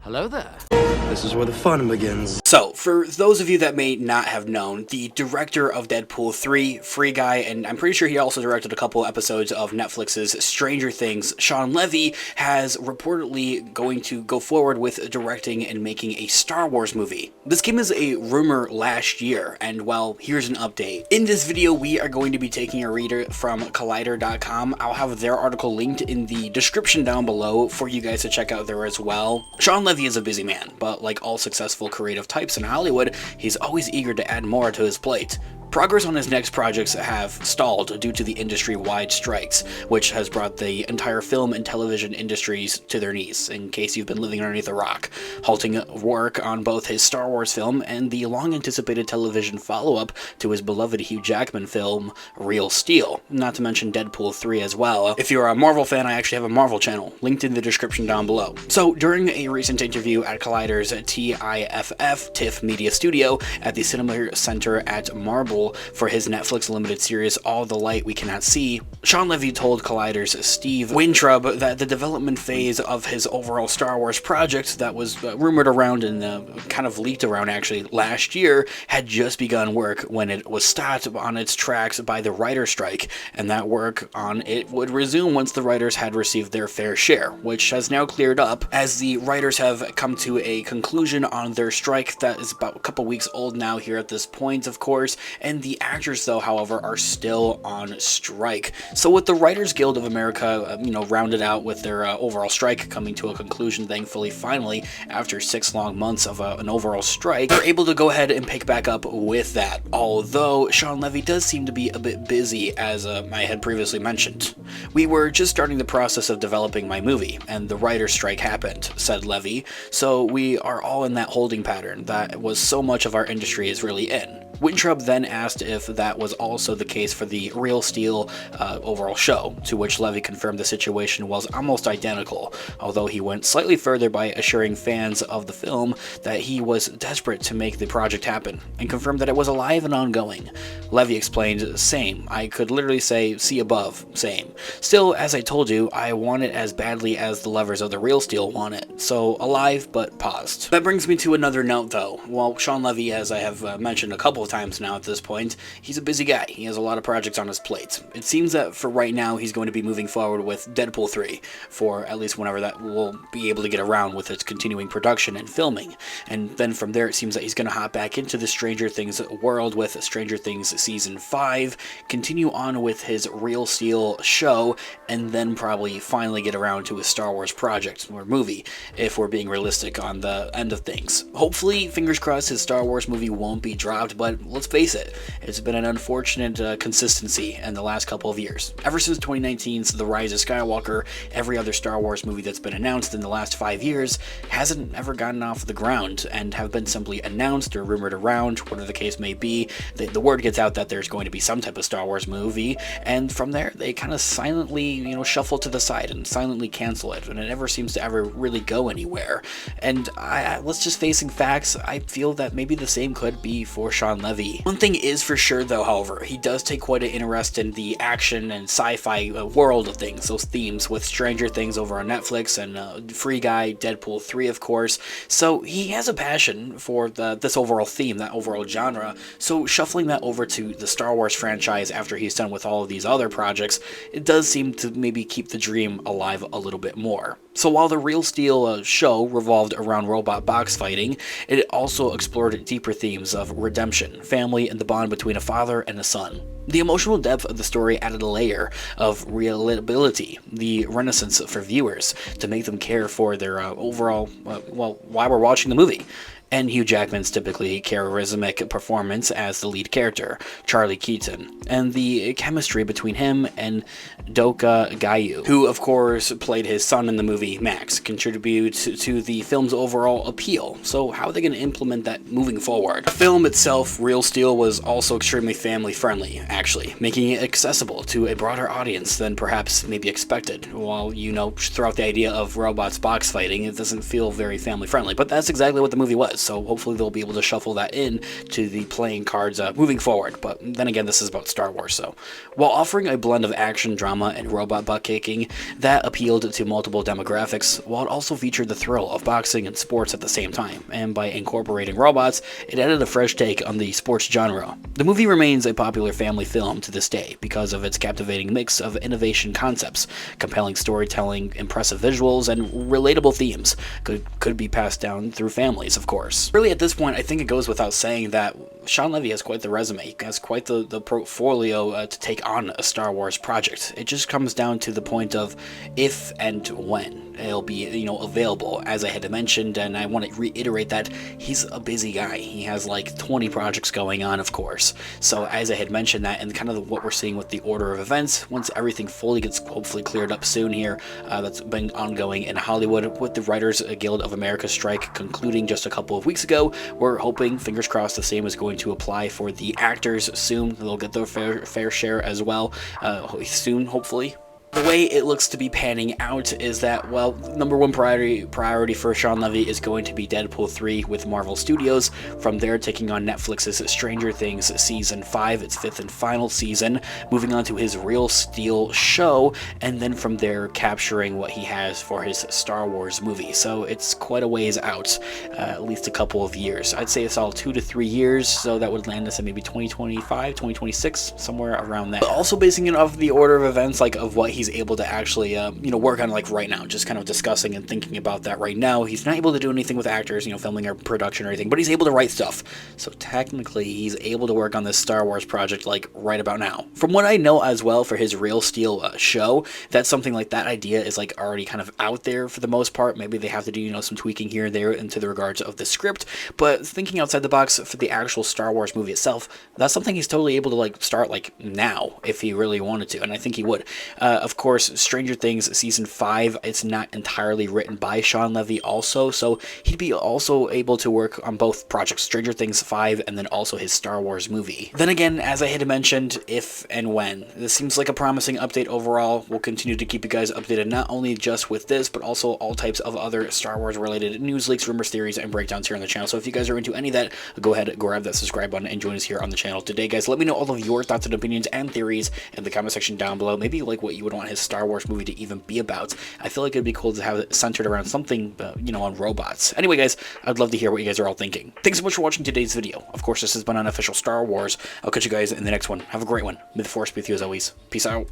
Hello there. This is where the fun begins. So, for those of you that may not have known, the director of Deadpool 3, Free Guy, and I'm pretty sure he also directed a couple episodes of Netflix's Stranger Things, Shawn Levy, has reportedly going to go forward with directing and making a Star Wars movie. This came as a rumor last year, and well, here's an update. In this video, we are going to be taking a reader from Collider.com. I'll have their article linked in the description down below for you guys to check out there as well. Shawn Levy is a busy man, but like all successful creative types in Hollywood, he's always eager to add more to his plate. Progress on his next projects have stalled due to the industry-wide strikes, which has brought the entire film and television industries to their knees, in case you've been living underneath a rock, halting work on both his Star Wars film and the long-anticipated television follow-up to his beloved Hugh Jackman film, Real Steel, not to mention Deadpool 3 as well. If you're a Marvel fan, I actually have a Marvel channel, linked in the description down below. So, during a recent interview at Collider's TIFF Media Studio at the Cinema Center at Marble, for his Netflix limited series All the Light We Cannot See, Shawn Levy told Collider's Steve Weintraub that the development phase of his overall Star Wars project that was rumored around and kind of leaked around actually last year had just begun work when it was stopped on its tracks by the writer's strike, and that work on it would resume once the writers had received their fair share, which has now cleared up as the writers have come to a conclusion on their strike that is about a couple weeks old now here at this point, of course, and the actors, though, however, are still on strike. So with the Writers Guild of America, rounded out with their overall strike coming to a conclusion, thankfully, finally, after 6 long months of an overall strike, they're able to go ahead and pick back up with that. Although Shawn Levy does seem to be a bit busy, as I had previously mentioned. We were just starting the process of developing my movie, and the writer's strike happened, said Levy, so we are all in that holding pattern that was so much of our industry is really in. Weintraub then asked if that was also the case for the Real Steel overall show, to which Levy confirmed the situation was almost identical, although he went slightly further by assuring fans of the film that he was desperate to make the project happen, and confirmed that it was alive and ongoing. Levy explained, same, I could literally say, see above, same. Still, as I told you, I want it as badly as the lovers of the Real Steel want it, so alive but paused. That brings me to another note though. While Shawn Levy, as I have mentioned a couple of times now at this point, he's a busy guy. He has a lot of projects on his plate. It seems that for right now he's going to be moving forward with Deadpool 3 for at least whenever that will be able to get around with its continuing production and filming. And then from there it seems that he's going to hop back into the Stranger Things world with Stranger Things Season 5, continue on with his Real Steel show, and then probably finally get around to his Star Wars project or movie, if we're being realistic on the end of things. Hopefully, fingers crossed, his Star Wars movie won't be dropped, but let's face it, it's been an unfortunate consistency in the last couple of years. Ever since 2019's The Rise of Skywalker, every other Star Wars movie that's been announced in the last 5 years hasn't ever gotten off the ground and have been simply announced or rumored around, whatever the case may be. The word gets out that there's going to be some type of Star Wars movie, and from there they kind of silently, shuffle to the side and silently cancel it, and it never seems to ever really go anywhere. And let's just facing facts, I feel that maybe the same could be for Shawn Levy. One thing is for sure though, however, he does take quite an interest in the action and sci-fi world of things, those themes, with Stranger Things over on Netflix and Free Guy, Deadpool 3 of course, so he has a passion for this overall theme, that overall genre, so shuffling that over to the Star Wars franchise after he's done with all of these other projects, it does seem to maybe keep the dream alive a little bit more. So while the Real Steel show revolved around robot box fighting, it also explored deeper themes of redemption, family, and the bond between a father and a son. The emotional depth of the story added a layer of relatability, the renaissance for viewers, to make them care for their overall, why we're watching the movie. And Hugh Jackman's typically charismatic performance as the lead character, Charlie Keaton, and the chemistry between him and Doka Gayu, who of course played his son in the movie Max, contribute to the film's overall appeal. So how are they going to implement that moving forward? The film itself, Real Steel, was also extremely family friendly, actually, making it accessible to a broader audience than perhaps maybe expected. While, throughout the idea of robots box fighting, it doesn't feel very family friendly, but that's exactly what the movie was. so hopefully they'll be able to shuffle that in to the playing cards moving forward. But then again, this is about Star Wars, so while offering a blend of action, drama, and robot butt kicking that appealed to multiple demographics, while it also featured the thrill of boxing and sports at the same time, and by incorporating robots, it added a fresh take on the sports genre. The movie remains a popular family film to this day because of its captivating mix of innovation concepts, compelling storytelling, impressive visuals, and relatable themes. Could be passed down through families, of course. Really, at this point, I think it goes without saying that SHAWN Levy has quite the resume. He has quite the portfolio to take on a Star Wars project. It just comes down to the point of if and when it'll be, available. As I had mentioned, and I want to reiterate that he's a busy guy. He has like 20 projects going on, of course. So as I had mentioned that, and kind of what we're seeing with the order of events, once everything fully gets hopefully cleared up soon here, that's been ongoing in Hollywood with the Writers Guild of America strike concluding just a couple of weeks ago. We're hoping, fingers crossed, the same is going to apply for the actors soon. They'll get their fair share as well soon, hopefully. The way it looks to be panning out is that, well, number one priority for SHAWN Levy is going to be Deadpool 3 with Marvel Studios. From there, taking on Netflix's Stranger Things Season 5, its 5th and final season, moving on to his Real Steel show, and then from there capturing what he has for his Star Wars movie. So it's quite a ways out, at least a couple of years. I'd say it's all 2 to 3 years, so that would land us at maybe 2025, 2026, somewhere around that. But also basing it off the order of events, like of what he's able to actually work on, like right now, just kind of discussing and thinking about that right now. He's not able to do anything with actors, filming or production or anything, but he's able to write stuff. So technically he's able to work on this Star Wars project like right about now. From what I know as well, for his Real Steel show, that's something like that idea is like already kind of out there for the most part. Maybe they have to do some tweaking here and there into the regards of the script, but thinking outside the box for the actual Star Wars movie itself, that's something he's totally able to like start like now if he really wanted to, and I think he would. Of course, Stranger Things Season 5, it's not entirely written by SHAWN Levy also, so he'd be also able to work on both projects, Stranger Things 5 and then also his Star Wars movie. Then again, as I had mentioned, if and when. This seems like a promising update overall. We'll continue to keep you guys updated not only just with this, but also all types of other Star Wars related news leaks, rumors, theories, and breakdowns here on the channel. So if you guys are into any of that, go ahead, grab that subscribe button, and join us here on the channel today, guys. Let me know all of your thoughts and opinions and theories in the comment section down below. Maybe like what you would want his Star Wars movie to even be about. I feel like it'd be cool to have it centered around something, on robots. Anyway, guys, I'd love to hear what you guys are all thinking. Thanks so much for watching today's video. Of course, this has been Unofficial Star Wars. I'll catch you guys in the next one. Have a great one. May the Force be with you as always. Peace out.